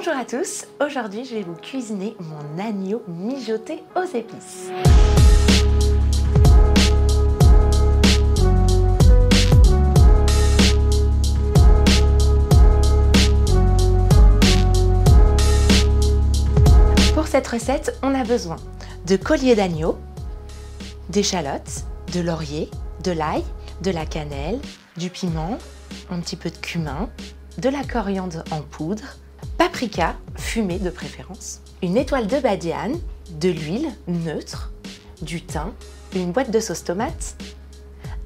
Bonjour à tous, aujourd'hui je vais vous cuisiner mon agneau mijoté aux épices. Pour cette recette, on a besoin de collier d'agneau, d'échalotes, de laurier, de l'ail, de la cannelle, du piment, un petit peu de cumin, de la coriandre en poudre, paprika fumé de préférence, une étoile de badiane, de l'huile neutre, du thym, une boîte de sauce tomate,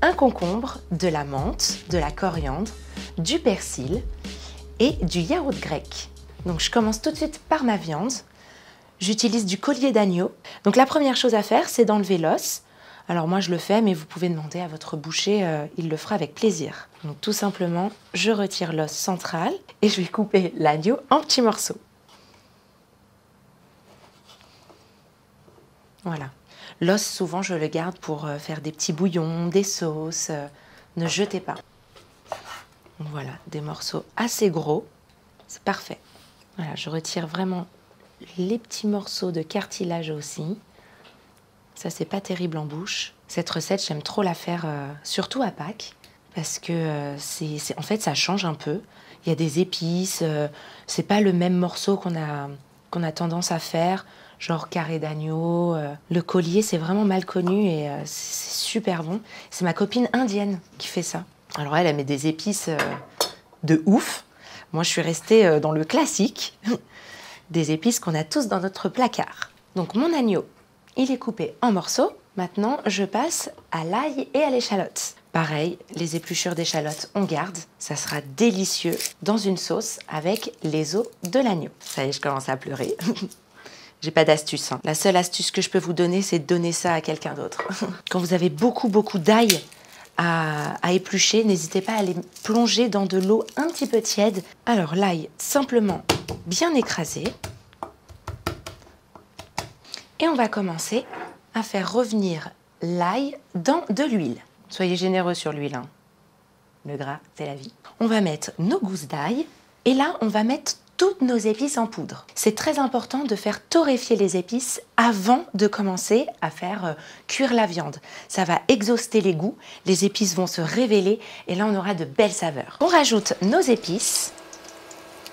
un concombre, de la menthe, de la coriandre, du persil et du yaourt grec. Donc je commence tout de suite par ma viande. J'utilise du collier d'agneau. Donc la première chose à faire, c'est d'enlever l'os. Alors moi je le fais, mais vous pouvez demander à votre boucher, il le fera avec plaisir. Donc tout simplement, je retire l'os central et je vais couper l'agneau en petits morceaux. Voilà. L'os, souvent je le garde pour faire des petits bouillons, des sauces. Ne jetez pas. Donc voilà, des morceaux assez gros. C'est parfait. Voilà, je retire vraiment les petits morceaux de cartilage aussi. Ça, c'est pas terrible en bouche. Cette recette, j'aime trop la faire, surtout à Pâques, parce que en fait, ça change un peu. Il y a des épices, c'est pas le même morceau qu'on a tendance à faire, genre carré d'agneau. Le collier, c'est vraiment mal connu et c'est super bon. C'est ma copine indienne qui fait ça. Alors elle met des épices de ouf. Moi, je suis restée dans le classique, des épices qu'on a tous dans notre placard. Donc mon agneau, il est coupé en morceaux. Maintenant, je passe à l'ail et à l'échalote. Pareil, les épluchures d'échalotes, on garde. Ça sera délicieux dans une sauce avec les os de l'agneau. Ça y est, je commence à pleurer. J'ai pas d'astuce. Hein. La seule astuce que je peux vous donner, c'est de donner ça à quelqu'un d'autre. Quand vous avez beaucoup d'ail à éplucher, n'hésitez pas à les plonger dans de l'eau un petit peu tiède. Alors l'ail, simplement bien écrasé. Et on va commencer à faire revenir l'ail dans de l'huile. Soyez généreux sur l'huile. Hein. Le gras, c'est la vie. On va mettre nos gousses d'ail et là, on va mettre toutes nos épices en poudre. C'est très important de faire torréfier les épices avant de commencer à faire cuire la viande. Ça va exhauster les goûts, les épices vont se révéler et là, on aura de belles saveurs. On rajoute nos épices.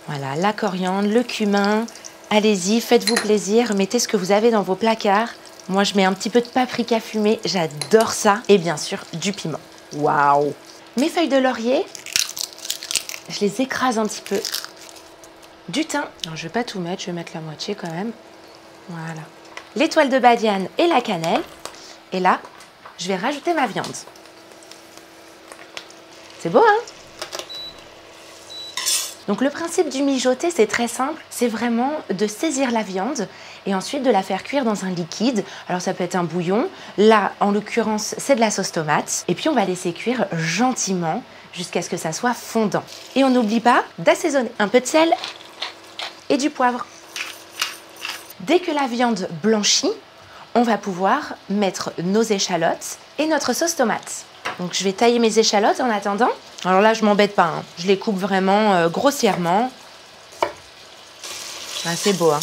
Voilà, la coriandre, le cumin. Allez-y, faites-vous plaisir, mettez ce que vous avez dans vos placards. Moi, je mets un petit peu de paprika fumé, j'adore ça. Et bien sûr, du piment. Waouh! Mes feuilles de laurier, je les écrase un petit peu. Du thym. Alors, je ne vais pas tout mettre, je vais mettre la moitié quand même. Voilà. L'étoile de badiane et la cannelle. Et là, je vais rajouter ma viande. C'est beau, hein? Donc le principe du mijoté, c'est très simple, c'est vraiment de saisir la viande et ensuite de la faire cuire dans un liquide. Alors ça peut être un bouillon, là en l'occurrence c'est de la sauce tomate. Et puis on va laisser cuire gentiment jusqu'à ce que ça soit fondant. Et on n'oublie pas d'assaisonner un peu de sel et du poivre. Dès que la viande blanchit, on va pouvoir mettre nos échalotes et notre sauce tomate. Donc je vais tailler mes échalotes en attendant. Alors là, je m'embête pas, hein. Je les coupe vraiment grossièrement. Ah, c'est beau, hein.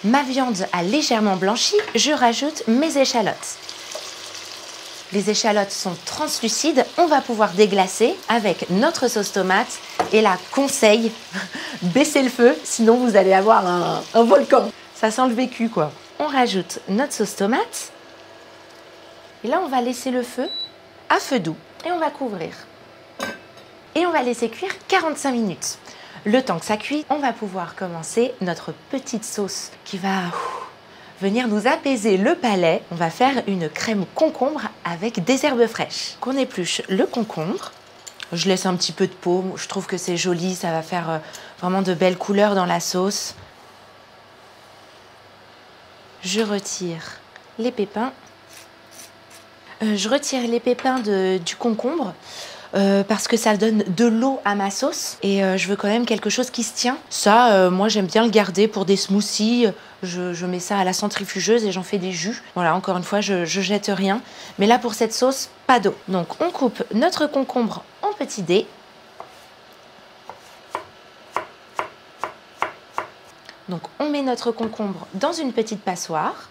Ma viande a légèrement blanchi, je rajoute mes échalotes. Les échalotes sont translucides, on va pouvoir déglacer avec notre sauce tomate. Et là, conseil, baissez le feu, sinon vous allez avoir un volcan. Ça sent le vécu, quoi. On rajoute notre sauce tomate. Et là, on va laisser le feu à feu doux et on va couvrir. Et on va laisser cuire 45 minutes. Le temps que ça cuit, on va pouvoir commencer notre petite sauce qui va venir nous apaiser le palais. On va faire une crème concombre avec des herbes fraîches. Qu'on épluche le concombre. Je laisse un petit peu de peau. Je trouve que c'est joli. Ça va faire vraiment de belles couleurs dans la sauce. Je retire les pépins. Je retire les pépins du concombre parce que ça donne de l'eau à ma sauce et je veux quand même quelque chose qui se tient. Ça, moi j'aime bien le garder pour des smoothies. Je mets ça à la centrifugeuse et j'en fais des jus. Voilà, encore une fois, je jette rien. Mais là pour cette sauce, pas d'eau. Donc on coupe notre concombre en petits dés. Donc on met notre concombre dans une petite passoire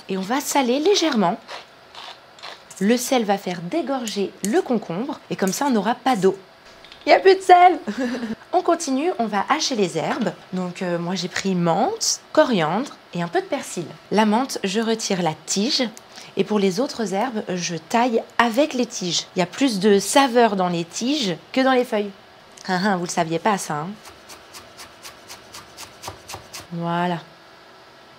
et on va saler légèrement. Le sel va faire dégorger le concombre et comme ça on n'aura pas d'eau. Il n'y a plus de sel. On continue, on va hacher les herbes. Donc moi j'ai pris menthe, coriandre et un peu de persil. La menthe, je retire la tige. Et pour les autres herbes, je taille avec les tiges. Il y a plus de saveur dans les tiges que dans les feuilles. Vous ne le saviez pas ça, hein? Voilà.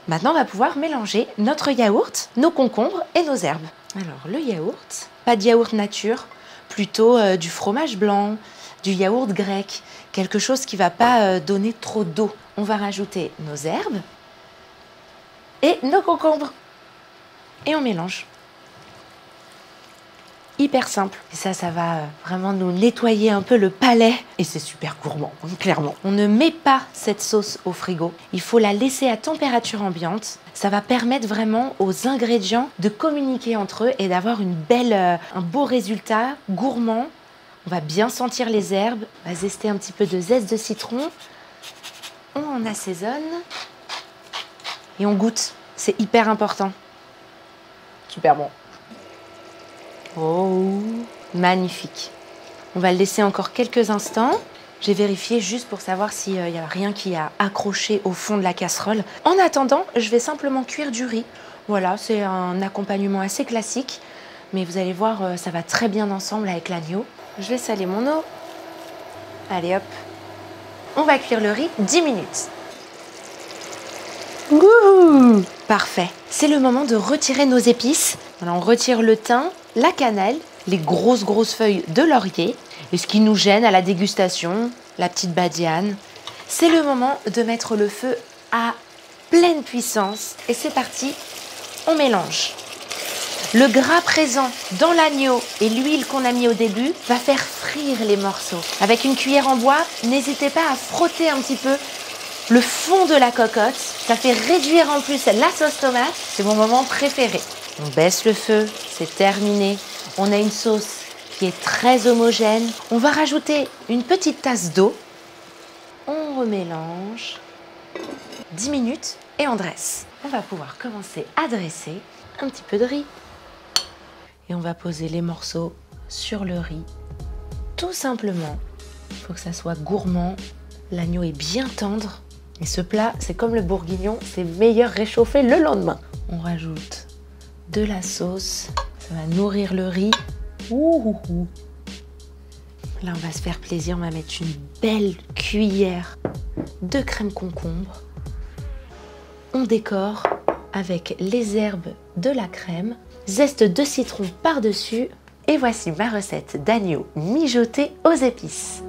Maintenant, on va pouvoir mélanger notre yaourt, nos concombres et nos herbes. Alors, le yaourt, pas de yaourt nature, plutôt du fromage blanc, du yaourt grec, quelque chose qui ne va pas donner trop d'eau. On va rajouter nos herbes et nos concombres. Et on mélange. Hyper simple. Et ça va vraiment nous nettoyer un peu le palais. Et c'est super gourmand, clairement. On ne met pas cette sauce au frigo. Il faut la laisser à température ambiante. Ça va permettre vraiment aux ingrédients de communiquer entre eux et d'avoir un beau résultat gourmand. On va bien sentir les herbes. On va zester un petit peu de zeste de citron. On assaisonne. Et on goûte. C'est hyper important. Super bon. Oh, magnifique. On va le laisser encore quelques instants. J'ai vérifié juste pour savoir s'il n'y a rien qui a accroché au fond de la casserole. En attendant, je vais simplement cuire du riz. Voilà, c'est un accompagnement assez classique. Mais vous allez voir, ça va très bien ensemble avec l'agneau. Je vais saler mon eau. Allez hop. On va cuire le riz 10 minutes. Wouhou! Parfait. C'est le moment de retirer nos épices. Alors, on retire le thym, la cannelle, les grosses feuilles de laurier. Et ce qui nous gêne à la dégustation, la petite badiane. C'est le moment de mettre le feu à pleine puissance. Et c'est parti, on mélange. Le gras présent dans l'agneau et l'huile qu'on a mis au début va faire frire les morceaux. Avec une cuillère en bois, n'hésitez pas à frotter un petit peu le fond de la cocotte. Ça fait réduire en plus la sauce tomate. C'est mon moment préféré. On baisse le feu, c'est terminé. On a une sauce qui est très homogène. On va rajouter une petite tasse d'eau. On remélange. 10 minutes et on dresse. On va pouvoir commencer à dresser un petit peu de riz. Et on va poser les morceaux sur le riz. Tout simplement. Il faut que ça soit gourmand. L'agneau est bien tendre. Et ce plat, c'est comme le bourguignon, c'est meilleur réchauffé le lendemain. On rajoute de la sauce. Ça va nourrir le riz. Ouh. Là, on va se faire plaisir. On va mettre une belle cuillère de crème concombre. On décore avec les herbes de la crème. Zeste de citron par-dessus. Et voici ma recette d'agneau mijoté aux épices.